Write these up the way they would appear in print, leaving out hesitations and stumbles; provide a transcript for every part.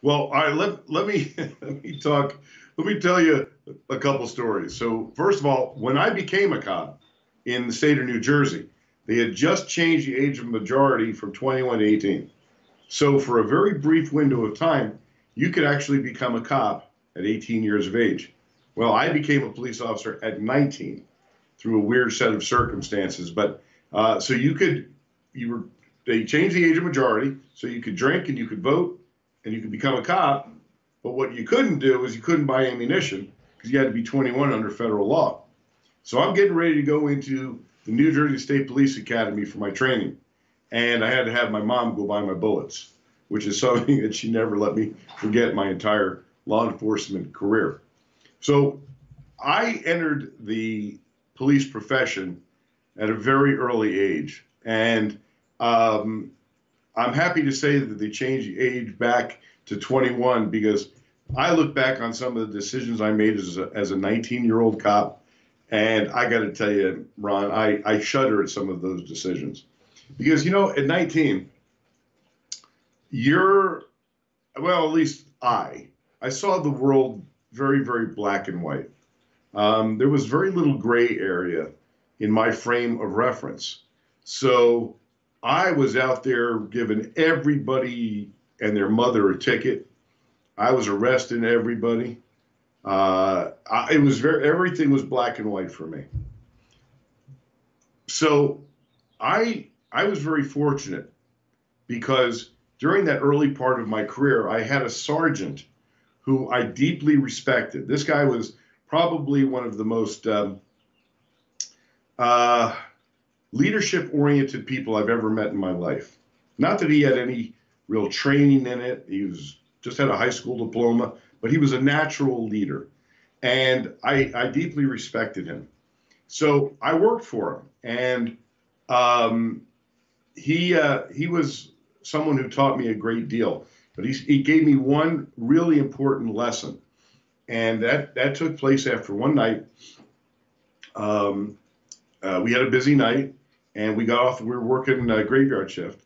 Well, all right, let me let me tell you a couple stories. So first of all, when I became a cop in the state of New Jersey, they had just changed the age of majority from 21 to 18. So for a very brief window of time, you could actually become a cop at 18 years of age. Well, I became a police officer at 19 through a weird set of circumstances. But so you were, they changed the age of majority, so you could drink and you could vote and you could become a cop. But what you couldn't do is you couldn't buy ammunition because you had to be 21 under federal law. So I'm getting ready to go into the New Jersey State Police Academy for my training. And I had to have my mom go buy my bullets, which is something that she never let me forget my entire law enforcement career. So I entered the police profession at a very early age. And I'm happy to say that they changed the age back to 21 because I look back on some of the decisions I made as a 19-year-old cop, and I got to tell you, Ron, I shudder at some of those decisions. Because, you know, at 19, well, at least I saw the world very, very black and white. There was very little gray area in my frame of reference. So I was out there giving everybody and their mother a ticket. I was arresting everybody. Everything was black and white for me. So I was very fortunate because during that early part of my career, I had a sergeant who I deeply respected. This guy was probably one of the most leadership-oriented people I've ever met in my life. Not that he had any real training in it. He just had a high school diploma, but he was a natural leader. And I deeply respected him. So I worked for him. And he was someone who taught me a great deal. But he gave me one really important lesson. And that took place after one night. We had a busy night, and we got off. We were working a graveyard shift.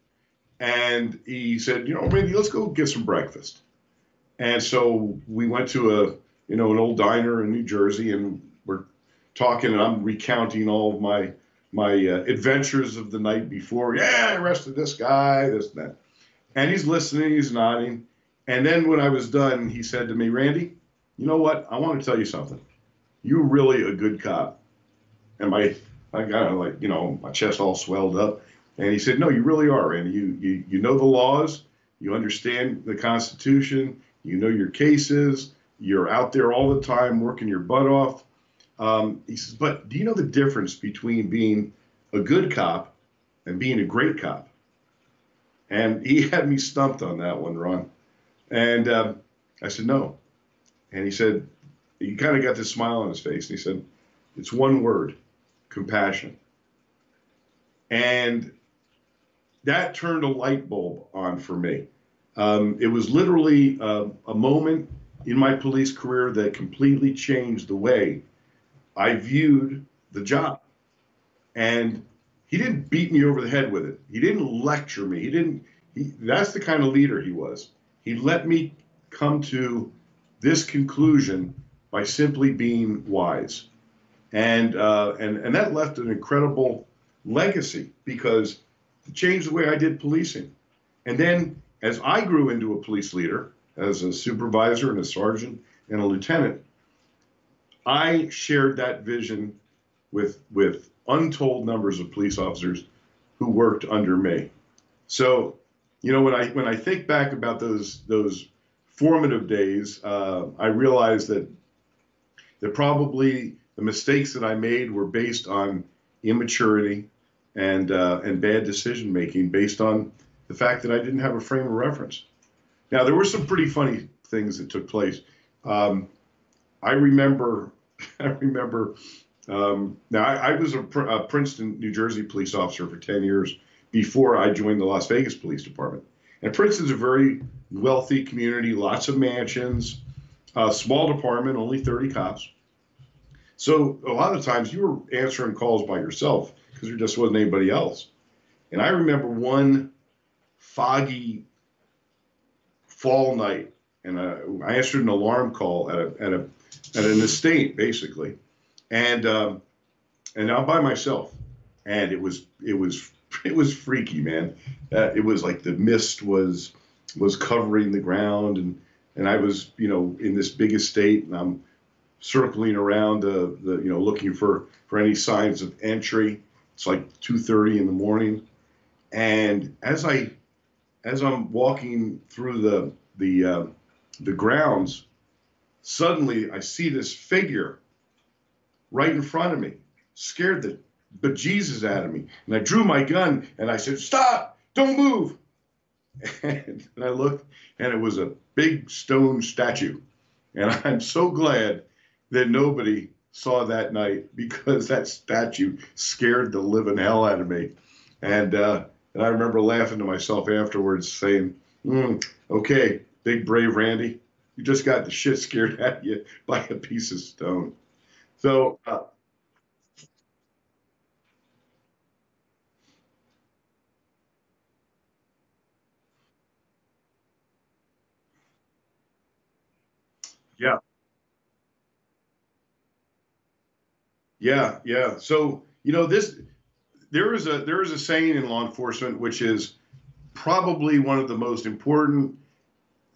And he said, you know, Randy, let's go get some breakfast. And so we went to an old diner in New Jersey, and we're talking, and I'm recounting all of my adventures of the night before. Yeah, I arrested this guy, this and that. And he's listening, he's nodding. And then when I was done, he said to me, Randy, you know what? I want to tell you something. You're really a good cop. And I got like, my chest all swelled up. And he said, no, you really are, Randy. You know the laws. You understand the Constitution. You know your cases. You're out there all the time working your butt off. He says, but do you know the difference between being a good cop and being a great cop? And he had me stumped on that one, Ron. And I said, no. And he said, he kind of got this smile on his face. And he said, it's one word, compassion. And that turned a light bulb on for me. It was literally a moment in my police career that completely changed the way I viewed the job. And he didn't beat me over the head with it. He didn't lecture me. That's the kind of leader he was. He let me come to this conclusion by simply being wise. And that left an incredible legacy because it changed the way I did policing. And then as I grew into a police leader, as a supervisor and a sergeant and a lieutenant, I shared that vision with untold numbers of police officers who worked under me. So, when I think back about those formative days, I realized that probably the mistakes that I made were based on immaturity and bad decision making, based on the fact that I didn't have a frame of reference. Now, there were some pretty funny things that took place. I remember. Now, I was a Princeton, New Jersey police officer for 10 years before I joined the Las Vegas Police Department. And Princeton's a very wealthy community, lots of mansions, small department, only 30 cops. So a lot of times you were answering calls by yourself because there just wasn't anybody else. And I remember one foggy fall night and I answered an alarm call at an estate basically, and I'm by myself, and it was freaky, man. It was like the mist was covering the ground, and I was, in this big estate, and I'm circling around the looking for any signs of entry. It's like 2:30 in the morning, and as I'm walking through the grounds, suddenly I see this figure right in front of me, scared the bejesus out of me. And I drew my gun and I said, "Stop! Don't move!" And I looked, and it was a big stone statue. And I'm so glad that nobody saw that night, because that statue scared the living hell out of me. And I remember laughing to myself afterwards, saying, "Okay, big brave Randy, you just got the shit scared out of you by a piece of stone." So, yeah, yeah, yeah. So, there is a saying in law enforcement which is probably one of the most important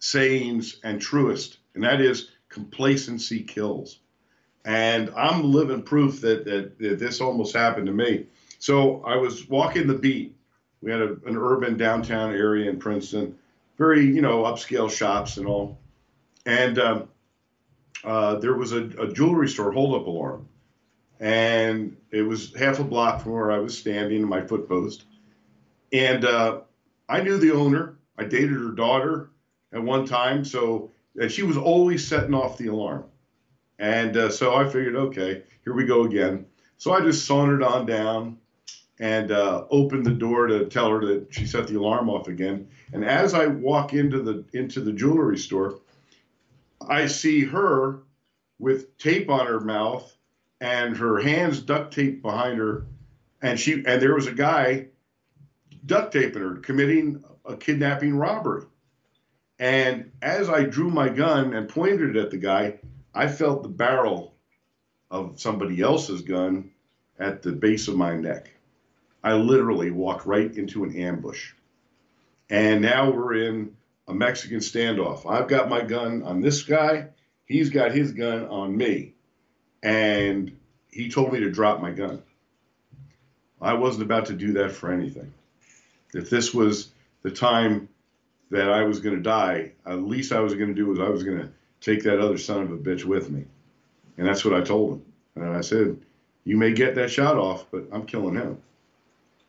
sayings and truest, and that is complacency kills. And I'm living proof that this almost happened to me. So I was walking the beat. We had an urban downtown area in Princeton, very, upscale shops and all. And there was a jewelry store holdup alarm. And it was half a block from where I was standing in my foot post. And I knew the owner. I dated her daughter at one time. And she was always setting off the alarm. And so I figured, okay, here we go again. So I just sauntered on down and opened the door to tell her that she set the alarm off again. And as I walk into the jewelry store, I see her with tape on her mouth and her hands duct taped behind her, and there was a guy duct taping her, committing a kidnapping robbery. And as I drew my gun and pointed it at the guy, I felt the barrel of somebody else's gun at the base of my neck. I literally walked right into an ambush. And now we're in a Mexican standoff. I've got my gun on this guy. He's got his gun on me. And he told me to drop my gun. I wasn't about to do that for anything. If this was the time that I was going to die, at least I was going to do was I was going to take that other son of a bitch with me. And that's what I told him. And I said, "You may get that shot off, but I'm killing him."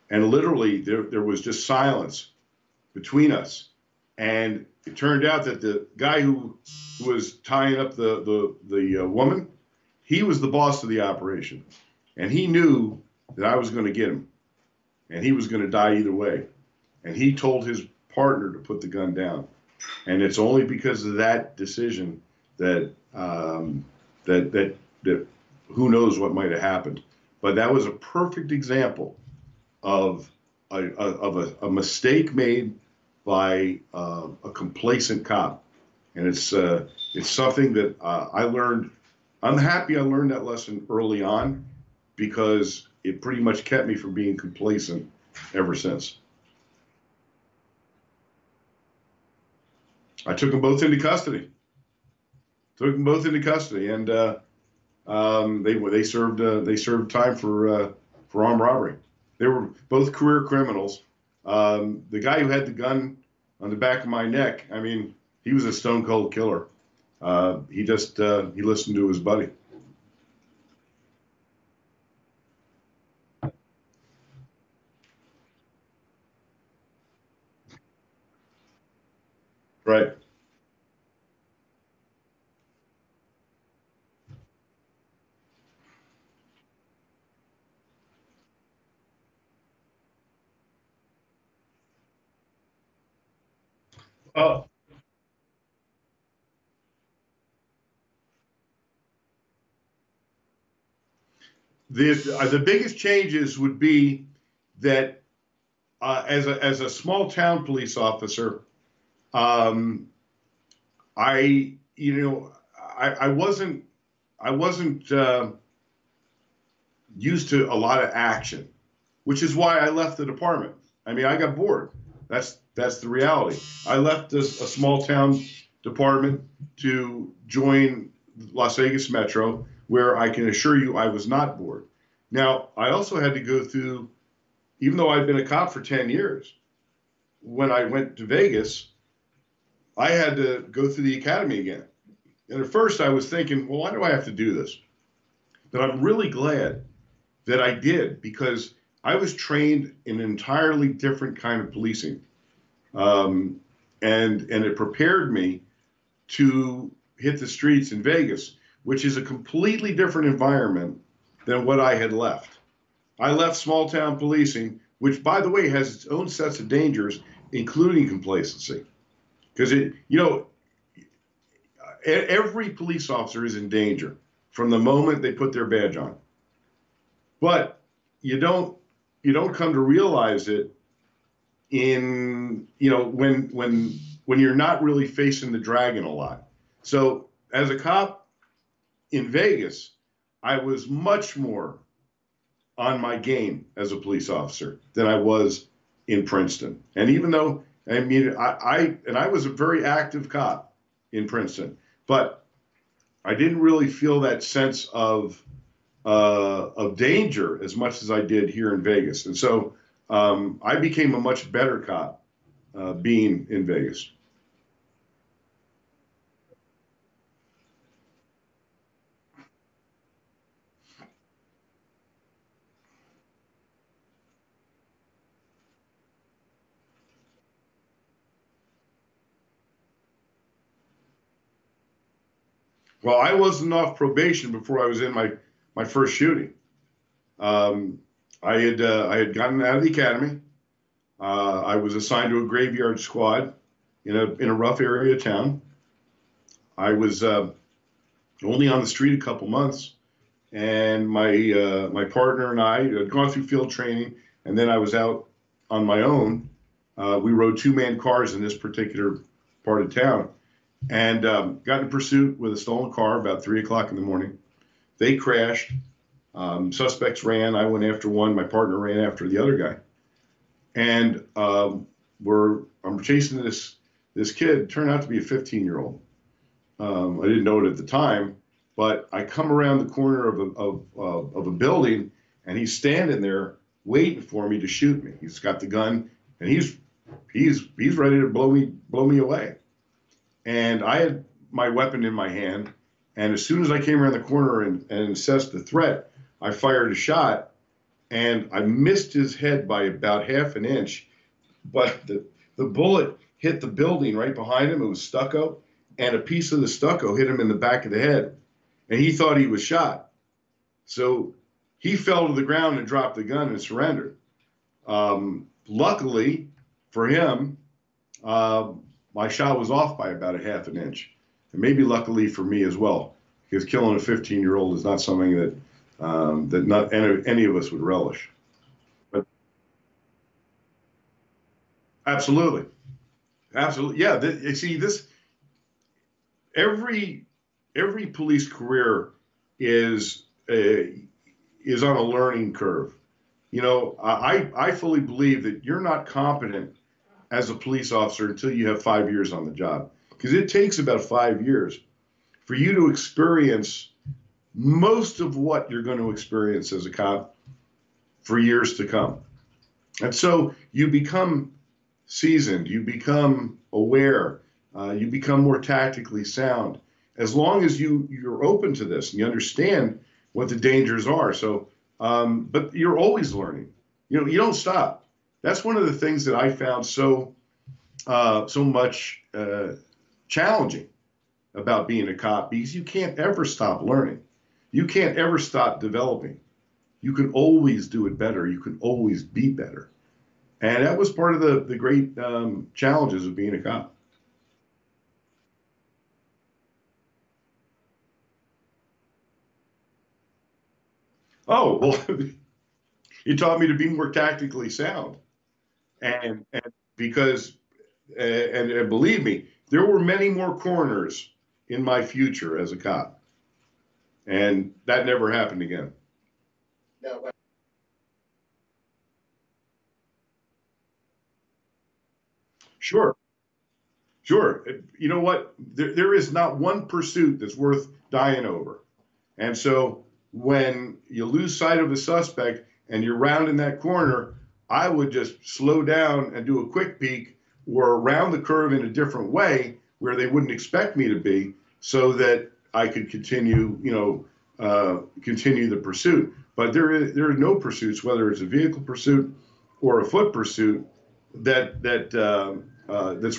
And literally, there was just silence between us. And it turned out that the guy who was tying up the woman, he was the boss of the operation. And he knew that I was going to get him. And he was going to die either way. And he told his partner to put the gun down. And it's only because of that decision that that who knows what might have happened. But that was a perfect example of a mistake made by a complacent cop, and it's something that I learned. I'm happy I learned that lesson early on, because it pretty much kept me from being complacent ever since. I took them both into custody. Took them both into custody, and they served time for armed robbery. They were both career criminals. The guy who had the gun on the back of my neck, I mean, he was a stone cold killer. He listened to his buddy. Right. Uh, the biggest changes would be that as a small town police officer, um, I, you know, I wasn't used to a lot of action, which is why I left the department. I mean, I got bored. That's the reality. I left a small town department to join Las Vegas Metro, where I can assure you I was not bored. Now, I also had to go through, even though I'd been a cop for 10 years, when I went to Vegas, I had to go through the academy again. And at first I was thinking, well, why do I have to do this? But I'm really glad that I did, because I was trained in an entirely different kind of policing. Um, and it prepared me to hit the streets in Vegas, which is a completely different environment than what I had left. I left small town policing, which, by the way, has its own sets of dangers, including complacency. Because every police officer is in danger from the moment they put their badge on. But you don't come to realize it in, when you're not really facing the dragon a lot. So as a cop in Vegas, I was much more on my game as a police officer than I was in Princeton. And even though, I mean, I was a very active cop in Princeton, but I didn't really feel that sense of danger as much as I did here in Vegas. And so I became a much better cop being in Vegas. Well, I wasn't off probation before I was in my first shooting. Um, I had gotten out of the academy. I was assigned to a graveyard squad in a rough area of town. I was only on the street a couple months, and my partner and I had gone through field training, and then I was out on my own. We rode two-man cars in this particular part of town, and got in pursuit with a stolen car about 3 o'clock in the morning. They crashed. Suspects ran. I went after one. My partner ran after the other guy, and I'm chasing this kid. Turned out to be a 15-year-old. I didn't know it at the time, but I come around the corner of a building, and he's standing there waiting for me to shoot me. He's got the gun, and he's ready to blow me away. And I had my weapon in my hand, and as soon as I came around the corner and assessed the threat, I fired a shot, and I missed his head by about half an inch, but the bullet hit the building right behind him. It was stucco, and a piece of the stucco hit him in the back of the head, and he thought he was shot. So he fell to the ground and dropped the gun and surrendered. Luckily for him, my shot was off by about a half an inch, and maybe luckily for me as well, because killing a 15-year-old is not something that not any of us would relish. But absolutely, absolutely, yeah. You see, this every every police career is is on a learning curve. I fully believe that you're not competent as a police officer until you have 5 years on the job, because it takes about 5 years for you to experience most of what you're going to experience as a cop for years to come. And so you become seasoned, you become aware, you become more tactically sound, as long as you're open to this and you understand what the dangers are. So, but you're always learning. You don't stop. That's one of the things that I found so much challenging about being a cop, because you can't ever stop learning. You can't ever stop developing. You can always do it better. You can always be better. And that was part of the great challenges of being a cop. Oh, well, it taught me to be more tactically sound. And because, and believe me, there were many more corners in my future as a cop, and that never happened again. No, Sure, sure. You know what? There is not one pursuit that's worth dying over. And so when you lose sight of the suspect and you're rounding that corner, I would just slow down and do a quick peek or round the curve in a different way where they wouldn't expect me to be, so that I could continue, continue the pursuit. But there are no pursuits, whether it's a vehicle pursuit or a foot pursuit, that's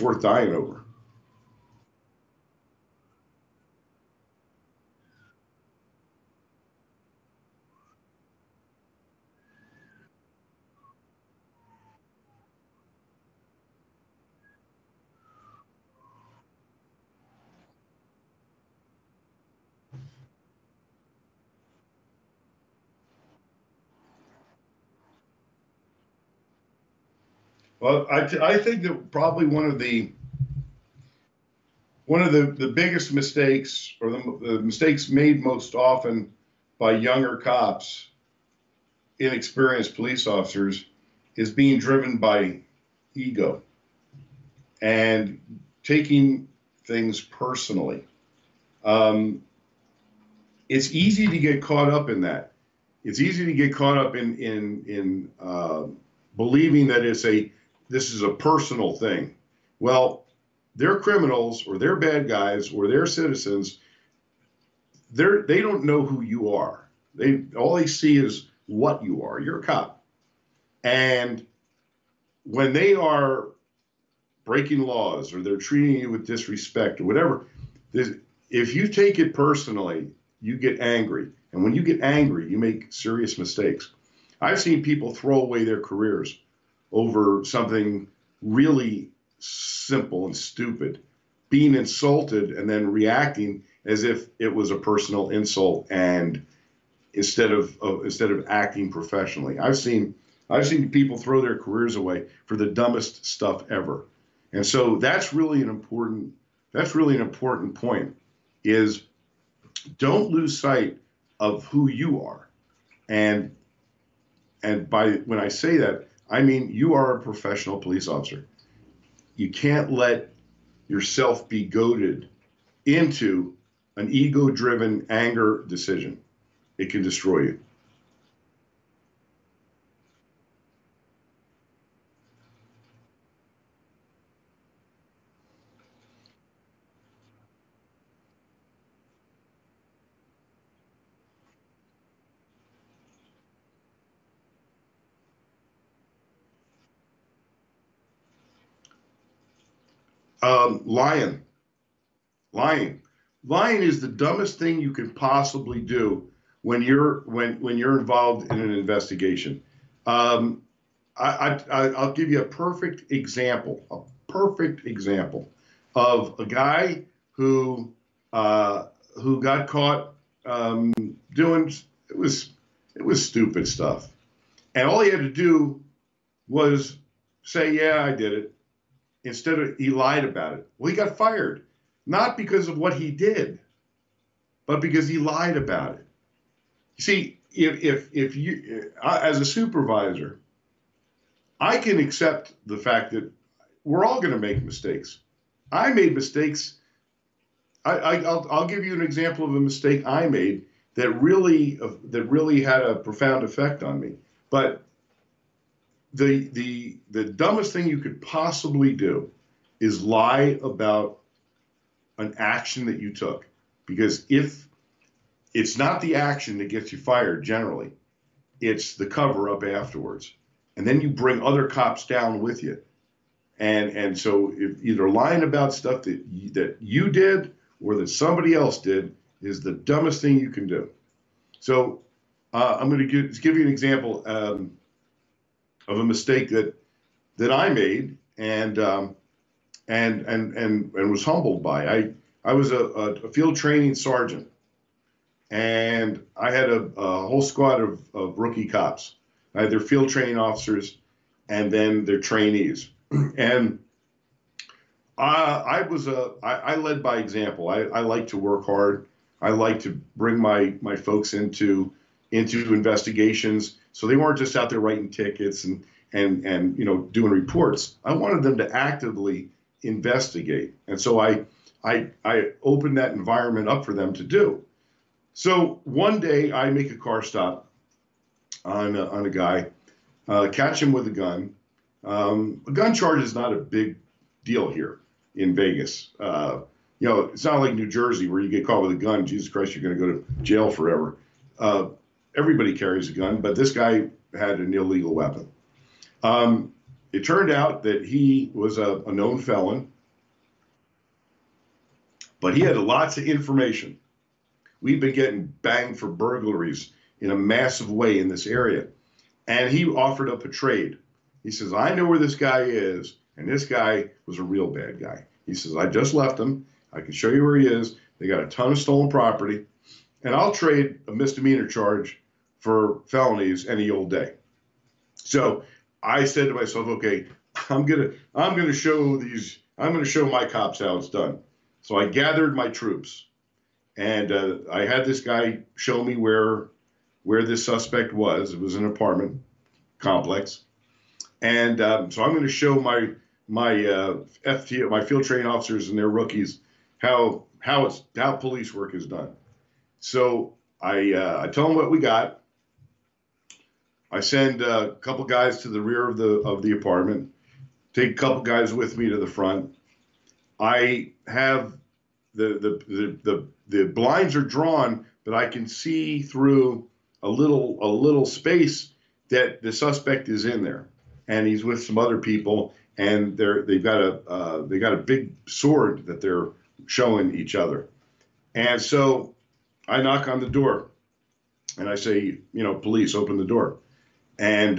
worth dying over. Well, I think that probably one of the biggest mistakes, or the mistakes made most often by younger cops, inexperienced police officers, is being driven by ego and taking things personally. Um, it's easy to get caught up in that. It's easy to get caught up in believing that this is a personal thing. Well, they're criminals, or they're bad guys, or they're citizens. They don't know who you are. All they see is what you are. You're a cop, and when they are breaking laws, or they're treating you with disrespect or whatever, if you take it personally, you get angry. And when you get angry, you make serious mistakes. I've seen people throw away their careers over something really simple and stupid, being insulted and then reacting as if it was a personal insult, and instead of acting professionally. I've seen people throw their careers away for the dumbest stuff ever. And so that's really an important point, is don't lose sight of who you are. And when I say that, I mean you are a professional police officer. You can't let yourself be goaded into an ego-driven anger decision. It can destroy you. Lying, lying, lying is the dumbest thing you can possibly do when you're involved in an investigation. Um, I'll give you a perfect example of a guy who who got caught doing it was stupid stuff, and all he had to do was say, "Yeah, I did it." Instead of, he lied about it. Well, he got fired, not because of what he did, but because he lied about it. You see, if you, as a supervisor, I can accept the fact that we're all going to make mistakes. I made mistakes. I'll give you an example of a mistake I made that really had a profound effect on me. But the dumbest thing you could possibly do is lie about an action that you took, because if it's not the action that gets you fired, generally it's the cover up afterwards, and then you bring other cops down with you. And so, if either lying about stuff that you did or that somebody else did is the dumbest thing you can do. So I'm going to give you an example of a mistake that I made, and was humbled by. I was a field training sergeant, and I had a whole squad of rookie cops. I had their field training officers, and then their trainees. And I led by example. I like to work hard. I like to bring my folks into investigations, so they weren't just out there writing tickets and doing reports. I wanted them to actively investigate, and so I opened that environment up for them to do. So one day I make a car stop on a guy, catch him with a gun. A gun charge is not a big deal here in Vegas. It's not like New Jersey where you get caught with a gun. Jesus Christ, you're going to go to jail forever. Everybody carries a gun, but this guy had an illegal weapon. It turned out that he was a known felon, but he had lots of information. We've been getting banged for burglaries in a massive way in this area. And he offered up a trade. He says, I know where this guy is, and this guy was a real bad guy. He says, I just left him. I can show you where he is. They got a ton of stolen property, and I'll trade a misdemeanor charge for felonies any old day. So I said to myself, okay, I'm gonna show my cops how it's done. So I gathered my troops, and I had this guy show me where this suspect was. It was an apartment complex. And so I'm going to show my FT, my field training officers and their rookies how police work is done. So I tell them what we got. I send a couple guys to the rear of the apartment, take a couple guys with me to the front. I have the blinds are drawn, but I can see through a little space that the suspect is in there, and he's with some other people, and they've got a big sword that they're showing each other. And so I knock on the door, and I say, police, open the door. And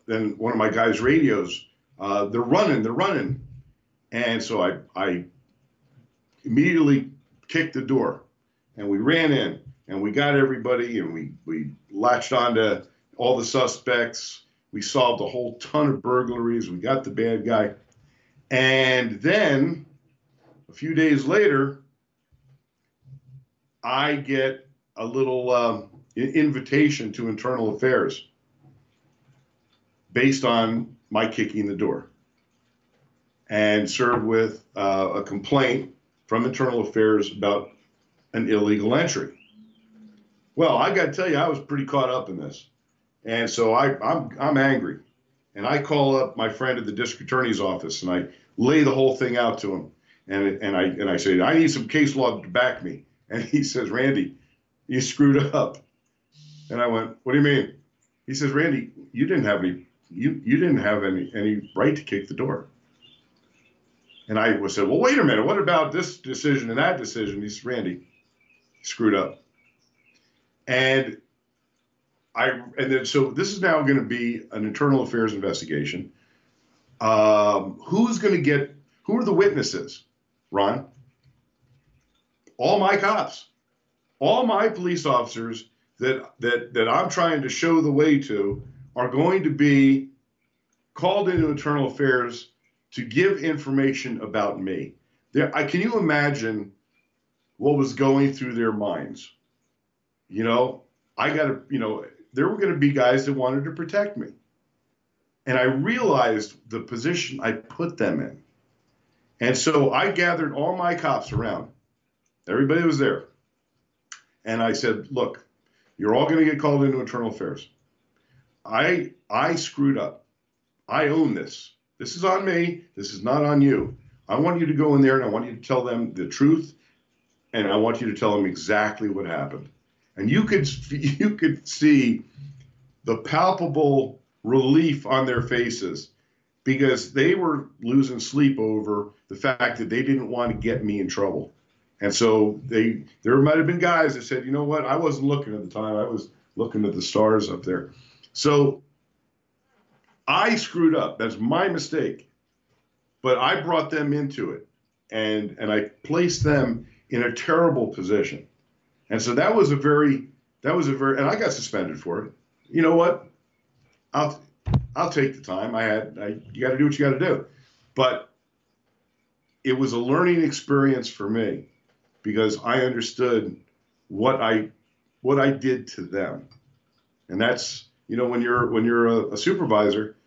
then one of my guys radios, they're running, and so I immediately kicked the door, and we ran in. And we got everybody, and we latched onto all the suspects. We solved a whole ton of burglaries. We got the bad guy. And then a few days later, I get a little invitation to internal affairs based on my kicking the door, and served with a complaint from internal affairs about an illegal entry. Well, I got to tell you, I was pretty caught up in this, and so I'm angry, and I call up my friend at the district attorney's office, and I lay the whole thing out to him, and I say, I need some case law to back me, and he says, Randy, you screwed up, and I went, what do you mean? He says, Randy, you didn't have any right to kick the door, and I said, well, wait a minute, what about this decision and that decision? He said, Randy, you screwed up. And then so this is now going to be an internal affairs investigation. Who are the witnesses, Ron? All my cops, all my police officers that I'm trying to show the way to are going to be called into internal affairs to give information about me. Can you imagine what was going through their minds? There were going to be guys that wanted to protect me. And I realized the position I put them in. And so I gathered all my cops around. Everybody was there. And I said, look, you're all going to get called into internal affairs. I screwed up. I own this. This is on me. This is not on you. I want you to go in there, and I want you to tell them the truth. And I want you to tell them exactly what happened. And you could see the palpable relief on their faces, because they were losing sleep over the fact that they didn't want to get me in trouble. And so there might have been guys that said, you know what, I wasn't looking at the time. I was looking at the stars up there. So I screwed up. That's my mistake. But I brought them into it, and I placed them in a terrible position. And so that was a very, and I got suspended for it. You know what? I'll take the time. You got to do what you got to do. But it was a learning experience for me because I understood what I did to them. And that's, when you're a supervisor,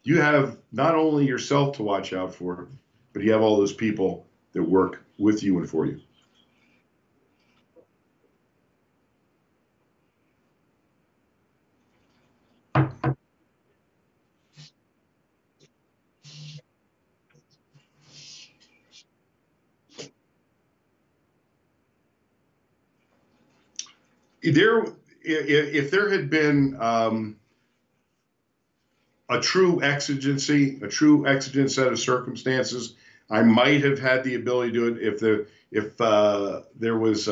you have not only yourself to watch out for, but you have all those people that work with you and for you. There, if there had been a true exigency, a true exigent set of circumstances, I might have had the ability to do it if there was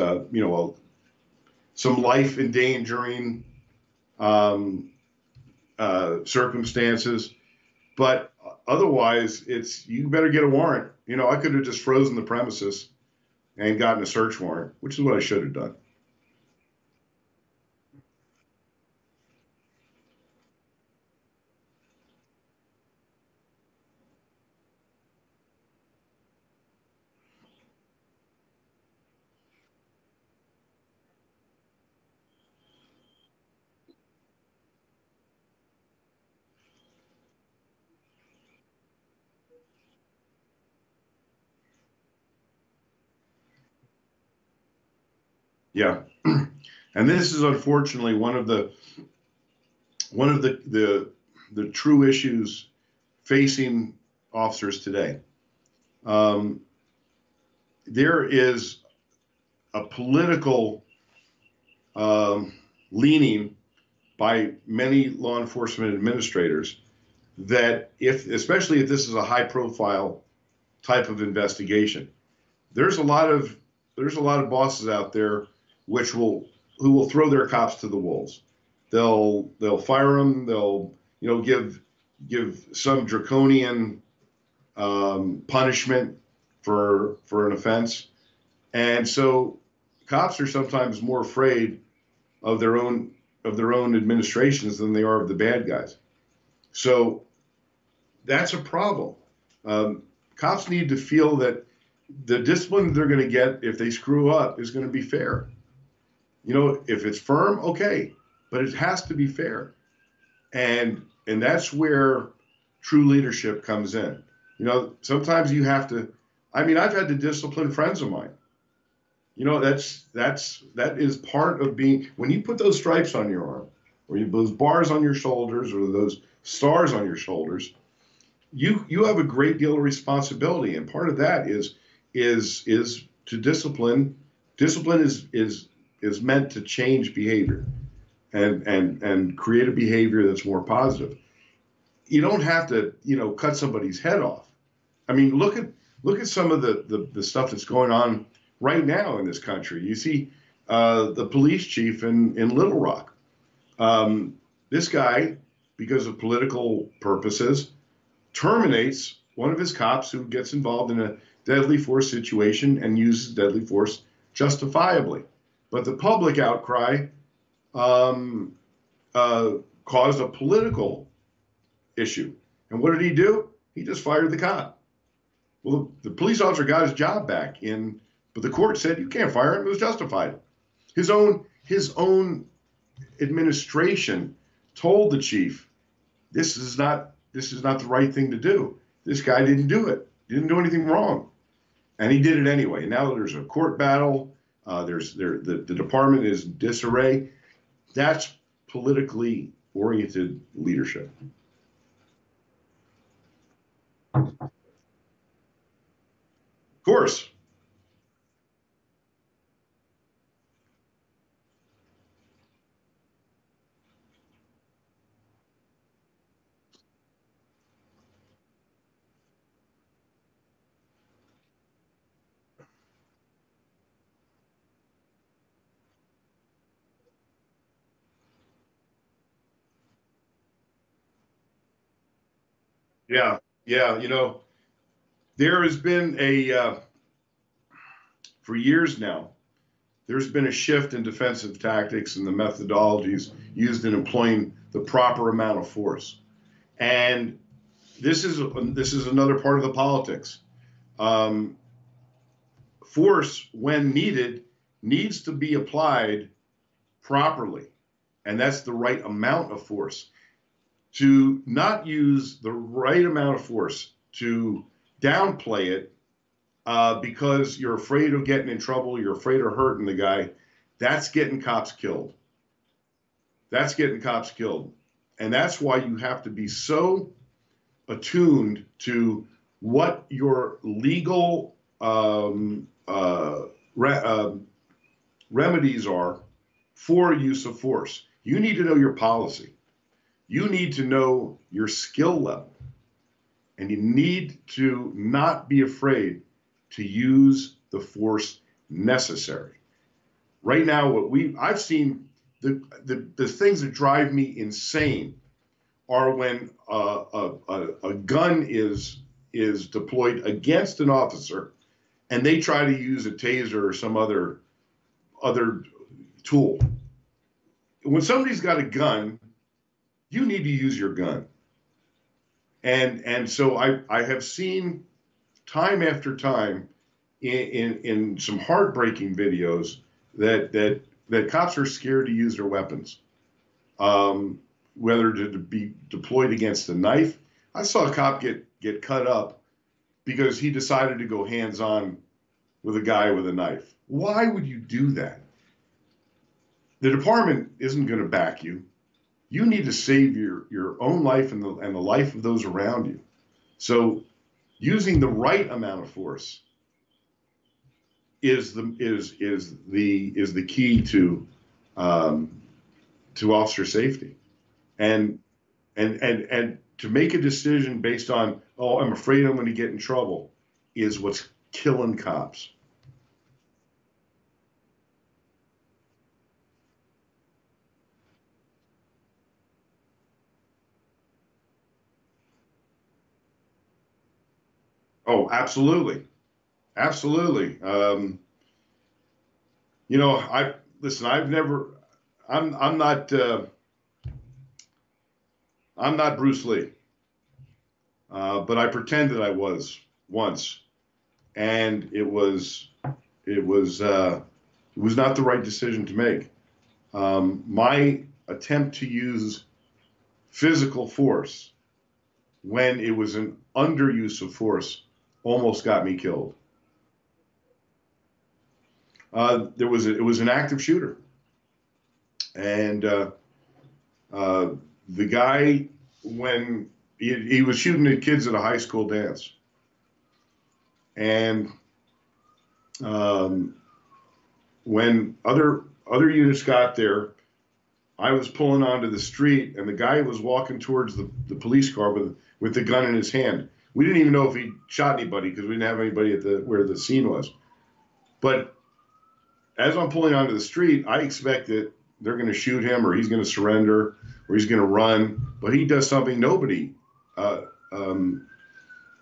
some life endangering um, circumstances. But otherwise, it's you better get a warrant. I could have just frozen the premises and gotten a search warrant, which is what I should have done. Yeah, and this is unfortunately one of the true issues facing officers today. Um, there is a political um, leaning by many law enforcement administrators that especially if this is a high profile type of investigation, there's a lot of bosses out there who will throw their cops to the wolves. They'll fire them. They'll give some draconian punishment for an offense, and so cops are sometimes more afraid of their own administrations than they are of the bad guys. So that's a problem. Cops need to feel that the discipline they're going to get if they screw up is going to be fair. If it's firm, okay, but it has to be fair. And that's where true leadership comes in. Sometimes you have to. I mean, I've had to discipline friends of mine. That is part of being, when you put those stripes on your arm, or those bars on your shoulders, or those stars on your shoulders. You have a great deal of responsibility, and part of that is to discipline. Discipline is meant to change behavior and create a behavior that's more positive. You don't have to cut somebody's head off. I mean, look at some of the stuff that's going on right now in this country. You see the police chief in Little Rock. This guy, because of political purposes, terminates one of his cops who gets involved in a deadly force situation and uses deadly force justifiably. But the public outcry um, caused a political issue. And what did he do? He just fired the cop. Well, the police officer got his job back, but the court said you can't fire him. It was justified. His own administration told the chief, this is not the right thing to do. This guy didn't do it. Didn't do anything wrong, and he did it anyway. Now there's a court battle. The department is in disarray. That's politically oriented leadership. Of course. Yeah, yeah. There has been for years now, there's been a shift in defensive tactics and the methodologies used in employing the proper amount of force. And this is another part of the politics. um, force, when needed, needs to be applied properly. And that's the right amount of force. To not use the right amount of force, to downplay it because you're afraid of getting in trouble, you're afraid of hurting the guy, that's getting cops killed. That's getting cops killed. And that's why you have to be so attuned to what your legal remedies are for use of force. You need to know your policy. You need to know your skill level. And you need to not be afraid to use the force necessary. Right now, I've seen the things that drive me insane are when a gun is deployed against an officer, and they try to use a taser or some other tool. When somebody's got a gun, you need to use your gun. And so I have seen time after time in some heartbreaking videos that cops are scared to use their weapons, whether to be deployed against a knife. I saw a cop get cut up because he decided to go hands-on with a guy with a knife. Why would you do that? The department isn't going to back you. You need to save your own life and the life of those around you. So using the right amount of force is the key to officer safety, and to make a decision based on, oh, I'm afraid I'm going to get in trouble, is what's killing cops. Oh, absolutely. Absolutely. You know, I've never, I'm not Bruce Lee, but I pretended I was once, and it was not the right decision to make. My attempt to use physical force when it was an underuse of force almost got me killed. It was an active shooter, and the guy, when he was shooting at kids at a high school dance, and when other units got there, I was pulling onto the street, and the guy was walking towards the police car with the gun in his hand. We didn't even know if he shot anybody because we didn't have anybody at where the scene was. But as I'm pulling onto the street, I expect that they're going to shoot him, or he's going to surrender, or he's going to run. But he does something nobody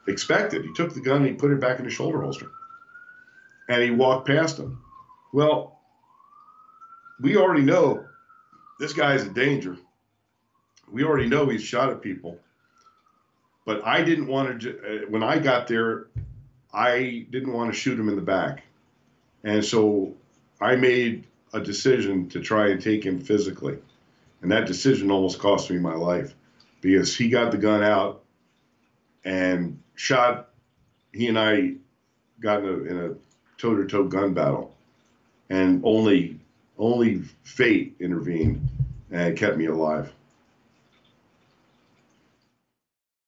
expected. He took the gun and he put it back in his shoulder holster, and he walked past him. Well, we already know this guy is a danger. We already know he's shot at people. But I didn't want to, when I got there, I didn't want to shoot him in the back. And so I made a decision to try and take him physically. And that decision almost cost me my life, because he got the gun out and shot. He and I got in a toe-to-toe gun battle, and only fate intervened and kept me alive.